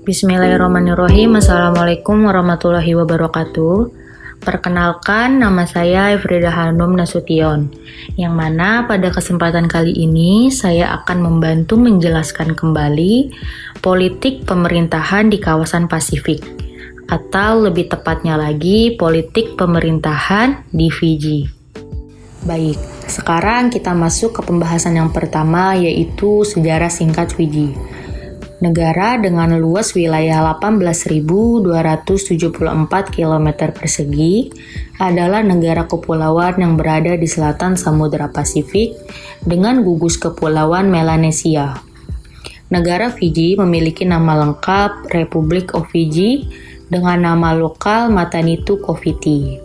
Bismillahirrahmanirrahim. Assalamualaikum warahmatullahi wabarakatuh. Perkenalkan, nama saya Efrida Hanum Nasution, yang mana pada kesempatan kali ini saya akan membantu menjelaskan kembali politik pemerintahan di kawasan Pasifik, atau lebih tepatnya lagi politik pemerintahan di Fiji. Baik, sekarang kita masuk ke pembahasan yang pertama, yaitu sejarah singkat Fiji. Negara dengan luas wilayah 18.274 km persegi adalah negara kepulauan yang berada di selatan Samudra Pasifik dengan gugus kepulauan Melanesia. Negara Fiji memiliki nama lengkap Republic of Fiji dengan nama lokal Matanitu Koviti.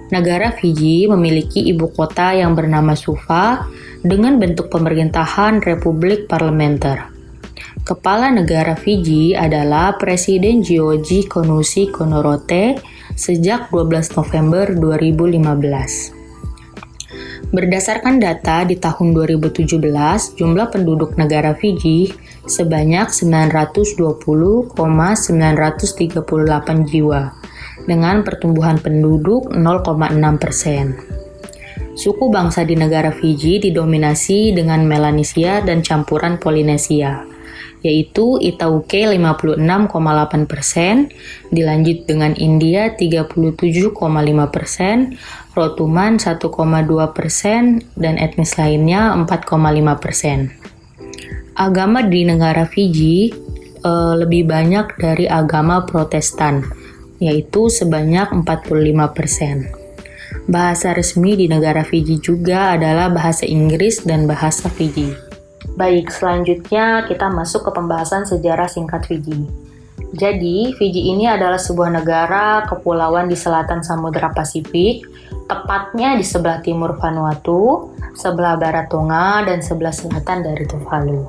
Negara Fiji memiliki ibu kota yang bernama Suva dengan bentuk pemerintahan republik parlementer. Kepala negara Fiji adalah Presiden George Konusi Konorote sejak 12 November 2015. Berdasarkan data di tahun 2017, jumlah penduduk negara Fiji sebanyak 920,938 jiwa, dengan pertumbuhan penduduk 0,6%. Suku bangsa di negara Fiji didominasi dengan Melanesia dan campuran Polinesia, yaitu Itauke 56,8%, dilanjut dengan India 37,5%, Rotuman 1,2%, dan etnis lainnya 4,5%. Agama di negara Fiji lebih banyak dari agama Protestan, yaitu sebanyak 45%. Bahasa resmi di negara Fiji juga adalah bahasa Inggris dan bahasa Fiji. Baik, selanjutnya kita masuk ke pembahasan sejarah singkat Fiji. Jadi, Fiji ini adalah sebuah negara kepulauan di selatan Samudra Pasifik, tepatnya di sebelah timur Vanuatu, sebelah barat Tonga, dan sebelah selatan dari Tuvalu.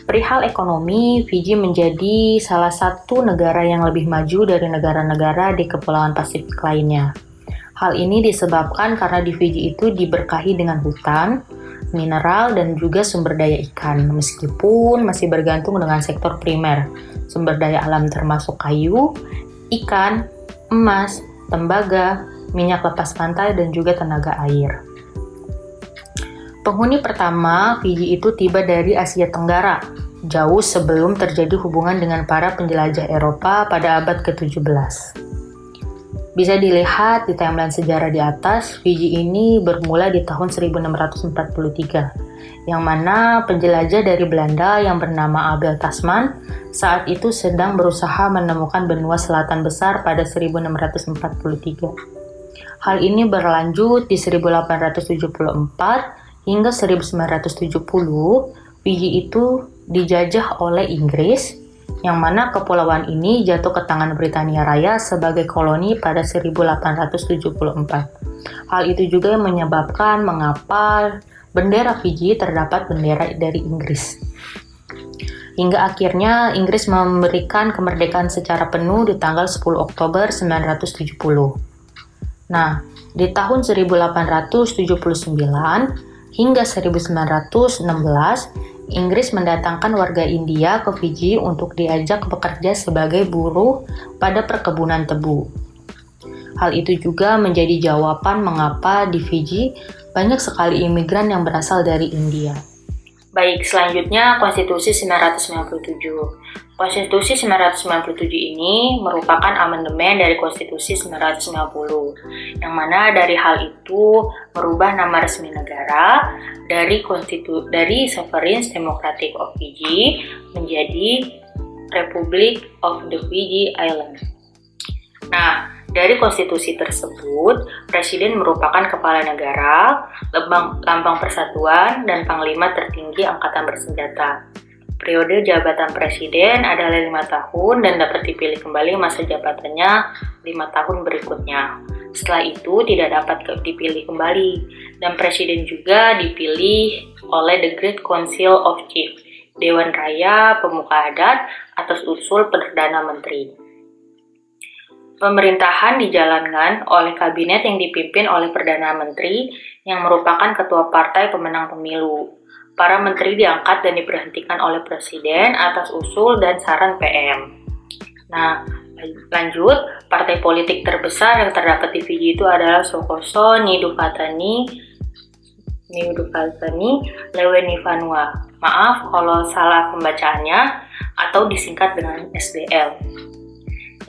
Perihal ekonomi, Fiji menjadi salah satu negara yang lebih maju dari negara-negara di kepulauan Pasifik lainnya. Hal ini disebabkan karena di Fiji itu diberkahi dengan hutan, mineral, dan juga sumber daya ikan, meskipun masih bergantung dengan sektor primer, sumber daya alam termasuk kayu, ikan, emas, tembaga, minyak lepas pantai, dan juga tenaga air. Penghuni pertama Fiji itu tiba dari Asia Tenggara, jauh sebelum terjadi hubungan dengan para penjelajah Eropa pada abad ke-17. Bisa dilihat di timeline sejarah di atas, Fiji ini bermula di tahun 1643, yang mana penjelajah dari Belanda yang bernama Abel Tasman saat itu sedang berusaha menemukan benua selatan besar pada 1643. Hal ini berlanjut di 1874 hingga 1970, Fiji itu dijajah oleh Inggris, yang mana kepulauan ini jatuh ke tangan Britania Raya sebagai koloni pada 1874. Hal itu juga yang menyebabkan mengapa bendera Fiji terdapat bendera dari Inggris. Hingga akhirnya Inggris memberikan kemerdekaan secara penuh di tanggal 10 Oktober 1970. Nah, di tahun 1879 hingga 1916, Inggris mendatangkan warga India ke Fiji untuk diajak bekerja sebagai buruh pada perkebunan tebu. Hal itu juga menjadi jawaban mengapa di Fiji banyak sekali imigran yang berasal dari India. Baik, selanjutnya Konstitusi 1997. Konstitusi 1997 ini merupakan amandemen dari Konstitusi 1990, yang mana dari hal itu merubah nama resmi negara dari Sovereign Democratic of Fiji menjadi Republic of the Fiji Islands. Nah, dari konstitusi tersebut, Presiden merupakan kepala negara, lambang persatuan, dan panglima tertinggi angkatan bersenjata. Periode jabatan Presiden adalah 5 tahun dan dapat dipilih kembali masa jabatannya 5 tahun berikutnya. Setelah itu tidak dapat dipilih kembali, dan Presiden juga dipilih oleh The Great Council of Chiefs, Dewan Raya Pemuka Adat, atas usul Perdana Menteri. Pemerintahan dijalankan oleh kabinet yang dipimpin oleh Perdana Menteri yang merupakan ketua partai pemenang pemilu. Para menteri diangkat dan diberhentikan oleh Presiden atas usul dan saran PM. Nah, lanjut, partai politik terbesar yang terdapat di Fiji itu adalah Sokoso Nidufatani Lewenivanua. Maaf kalau salah pembacaannya, atau disingkat dengan SDL,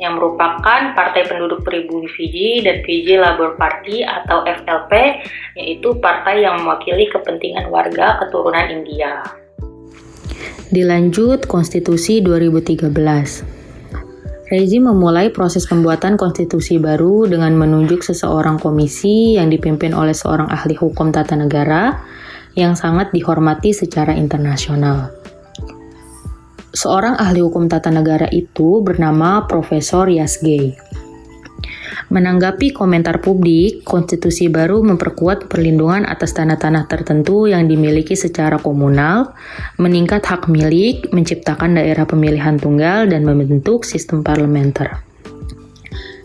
yang merupakan partai penduduk pribumi Fiji dan Fiji Labour Party atau FLP, yaitu partai yang mewakili kepentingan warga keturunan India. Dilanjut, Konstitusi 2013. Rezim memulai proses pembuatan konstitusi baru dengan menunjuk seseorang komisi yang dipimpin oleh seorang ahli hukum tata negara yang sangat dihormati secara internasional. Seorang ahli hukum tata negara itu bernama Profesor Yasgay. Menanggapi komentar publik, konstitusi baru memperkuat perlindungan atas tanah-tanah tertentu yang dimiliki secara komunal, meningkat hak milik, menciptakan daerah pemilihan tunggal, dan membentuk sistem parlementer.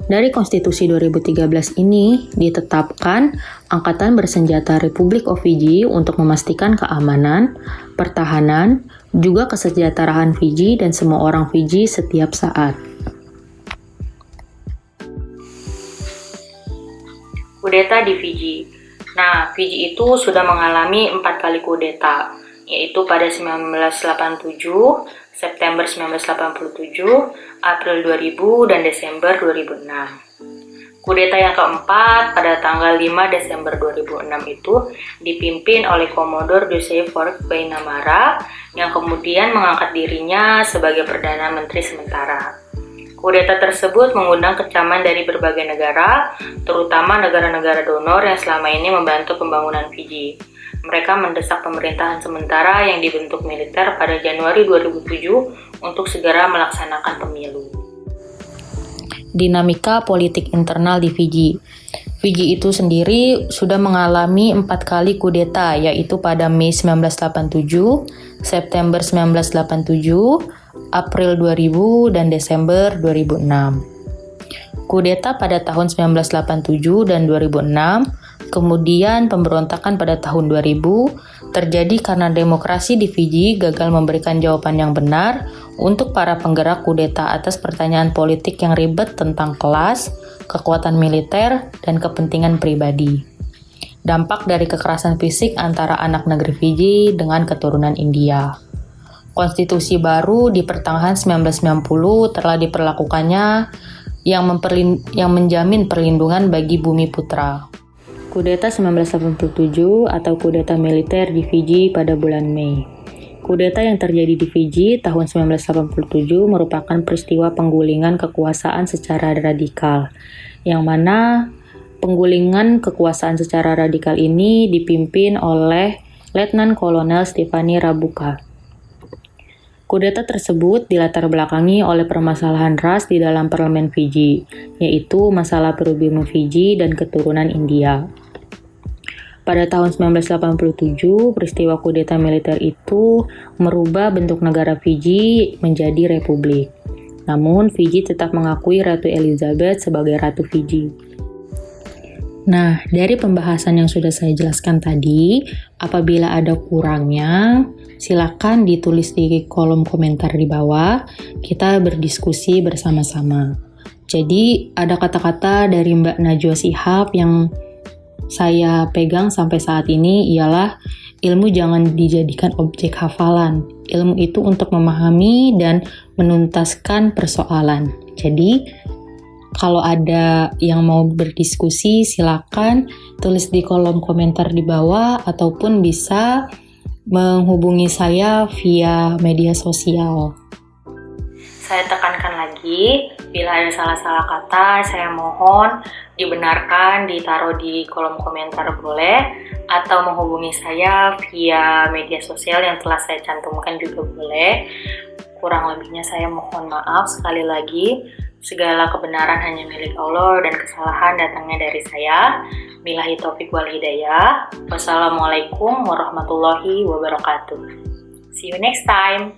Dari Konstitusi 2013 ini ditetapkan Angkatan Bersenjata Republik of Fiji untuk memastikan keamanan, pertahanan, juga kesejahteraan Fiji dan semua orang Fiji setiap saat. Kudeta di Fiji. Nah, Fiji itu sudah mengalami 4 kali kudeta, yaitu pada 1987, September 1987, April 2000, dan Desember 2006. Kudeta yang keempat pada tanggal 5 Desember 2006 itu dipimpin oleh Komodor Joseph Fork Bainimarama yang kemudian mengangkat dirinya sebagai Perdana Menteri sementara. Kudeta tersebut mengundang kecaman dari berbagai negara, terutama negara-negara donor yang selama ini membantu pembangunan Fiji. Mereka mendesak pemerintahan sementara yang dibentuk militer pada Januari 2007 untuk segera melaksanakan pemilu. Dinamika politik internal di Fiji. Fiji itu sendiri sudah mengalami 4 kali kudeta, yaitu pada Mei 1987, September 1987, April 2000, dan Desember 2006. Kudeta pada tahun 1987 dan 2006, kemudian pemberontakan pada tahun 2000, terjadi karena demokrasi di Fiji gagal memberikan jawaban yang benar untuk para penggerak kudeta atas pertanyaan politik yang ribet tentang kelas, kekuatan militer, dan kepentingan pribadi. Dampak dari kekerasan fisik antara anak negeri Fiji dengan keturunan India. Konstitusi baru di pertengahan 1990 telah diperlakukannya yang menjamin perlindungan bagi bumi putra. Kudeta 1987 atau kudeta militer di Fiji pada bulan Mei. Kudeta yang terjadi di Fiji tahun 1987 merupakan peristiwa penggulingan kekuasaan secara radikal, yang mana penggulingan kekuasaan secara radikal ini dipimpin oleh Letnan Kolonel Stefani Rabuka. Kudeta tersebut dilatar belakangi oleh permasalahan ras di dalam parlemen Fiji, yaitu masalah pribumi Fiji dan keturunan India. Pada tahun 1987, peristiwa kudeta militer itu merubah bentuk negara Fiji menjadi republik. Namun, Fiji tetap mengakui Ratu Elizabeth sebagai Ratu Fiji. Nah, dari pembahasan yang sudah saya jelaskan tadi, apabila ada kurangnya, silakan ditulis di kolom komentar di bawah, kita berdiskusi bersama-sama. Jadi, ada kata-kata dari Mbak Najwa Shihab yang saya pegang sampai saat ini ialah ilmu jangan dijadikan objek hafalan. Ilmu itu untuk memahami dan menuntaskan persoalan. Jadi, kalau ada yang mau berdiskusi, silakan tulis di kolom komentar di bawah ataupun bisa menghubungi saya via media sosial. Saya tekankan lagi, bila ada salah-salah kata, saya mohon dibenarkan, ditaruh di kolom komentar boleh, atau menghubungi saya via media sosial yang telah saya cantumkan juga boleh. Kurang lebihnya saya mohon maaf sekali lagi. Segala kebenaran hanya milik Allah dan kesalahan datangnya dari saya. Billahi taufik wal hidayah. Wassalamualaikum warahmatullahi wabarakatuh. See you next time.